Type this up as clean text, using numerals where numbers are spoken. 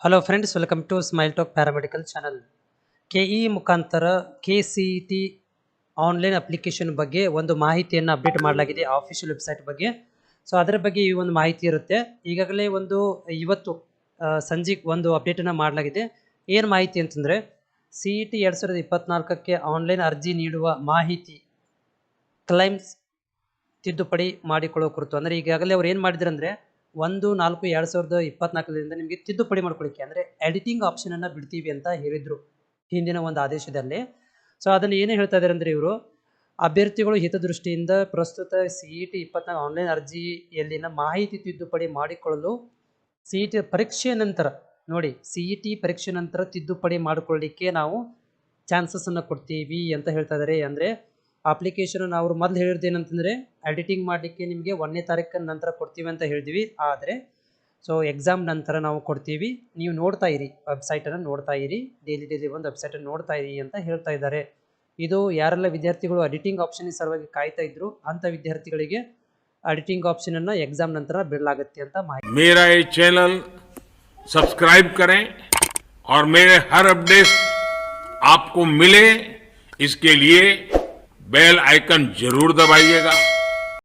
Hello friends, welcome to Smile Talk paramedical channel. K E ಮುಖಾಂತರ KCET online application ಬಗ್ಗೆ ಒಂದು ಮಾಹಿತಿಯನ್ನು ಅಪ್ಡೇಟ್ ಮಾಡಲಾಗಿದೆ ಆಫಿಷಿಯಲ್ ವೆಬ್ಸೈಟ್ ಬಗ್ಗೆ. ಸೊ ಅದರ ಬಗ್ಗೆ ಈ ಒಂದು ಮಾಹಿತಿ ಇರುತ್ತೆ. ಈಗಾಗಲೇ ಇವತ್ತು ಸಂಜೆಗೆ ಒಂದು ಅಪ್ಡೇಟನ್ನು ಮಾಡಲಾಗಿದೆ. ಏನು ಮಾಹಿತಿ ಅಂತಂದರೆ, CET 2024ಕ್ಕೆ ಆನ್ಲೈನ್ ಅರ್ಜಿ ನೀಡುವ ಮಾಹಿತಿ ಕ್ಲೈಮ್ಸ್ ತಿದ್ದುಪಡಿ ಮಾಡಿಕೊಳ್ಳೋ ಕುರಿತು. ಅಂದರೆ ಈಗಾಗಲೇ ಅವ್ರು ಏನು ಮಾಡಿದ್ರು ಅಂದರೆ 1/4/2024ರಿಂದ ನಿಮಗೆ ತಿದ್ದುಪಡಿ ಮಾಡ್ಕೊಳ್ಳಿಕ್ಕೆ ಅಂದರೆ ಎಡಿಟಿಂಗ್ ಆಪ್ಷನನ್ನು ಬಿಡ್ತೀವಿ ಅಂತ ಹೇಳಿದರು ಹಿಂದಿನ ಒಂದು ಆದೇಶದಲ್ಲಿ. ಸೊ ಅದನ್ನು ಏನು ಹೇಳ್ತಾ ಇದ್ದಾರೆ ಅಂದರೆ, ಇವರು ಅಭ್ಯರ್ಥಿಗಳು ಹಿತದೃಷ್ಟಿಯಿಂದ ಪ್ರಸ್ತುತ CET 24 ಆನ್ಲೈನ್ ಅರ್ಜಿಯಲ್ಲಿನ ಮಾಹಿತಿ ತಿದ್ದುಪಡಿ ಮಾಡಿಕೊಳ್ಳಲು CET ಪರೀಕ್ಷೆಯ ನಂತರ ನೋಡಿ, CET ಪರೀಕ್ಷೆ ನಂತರ ತಿದ್ದುಪಡಿ ಮಾಡಿಕೊಳ್ಳಲಿಕ್ಕೆ ನಾವು ಚಾನ್ಸಸ್ಸನ್ನು ಕೊಡ್ತೀವಿ ಅಂತ ಹೇಳ್ತಾ ಇದ್ದಾರೆ. ಅಂದರೆ ಅಪ್ಲಿಕೇಶನ್ ನಾವು ಮೊದಲು ಹೇಳಿದ್ದು ಏನಂತಂದರೆ, ಎಡಿಟಿಂಗ್ ಮಾಡಲಿಕ್ಕೆ ನಿಮಗೆ 1ನೇ ತಾರೀಕಿನ ನಂತರ ಕೊಡ್ತೀವಿ ಅಂತ ಹೇಳಿದ್ವಿ. ಆದರೆ ಸೊ ಎಕ್ಸಾಮ್ ನಂತರ ನಾವು ಕೊಡ್ತೀವಿ, ನೀವು ನೋಡ್ತಾ ಇರಿ, ವೆಬ್ಸೈಟನ್ನು ನೋಡ್ತಾ ಇರಿ, ಡೈಲಿ ಒಂದು ವೆಬ್ಸೈಟನ್ನು ನೋಡ್ತಾ ಇರಿ ಅಂತ ಹೇಳ್ತಾ ಇದ್ದಾರೆ. ಇದು ಯಾರೆಲ್ಲ ವಿದ್ಯಾರ್ಥಿಗಳು ಎಡಿಟಿಂಗ್ ಆಪ್ಷನ್ ಸಲುವಾಗಿ ಕಾಯ್ತಾ ಇದ್ರು ಅಂಥ ವಿದ್ಯಾರ್ಥಿಗಳಿಗೆ ಎಡಿಟಿಂಗ್ ಆಪ್ಷನನ್ನು ಎಕ್ಸಾಮ್ ನಂತರ ಬಿಡಲಾಗುತ್ತೆ ಅಂತ ಮಾಹಿತಿ. मेरा ये चैनल सब्सक्राइब करें और मेरे हर अपडेट आपको मिले, इसके लिए बेल आइकन जरूर दबाइएगा.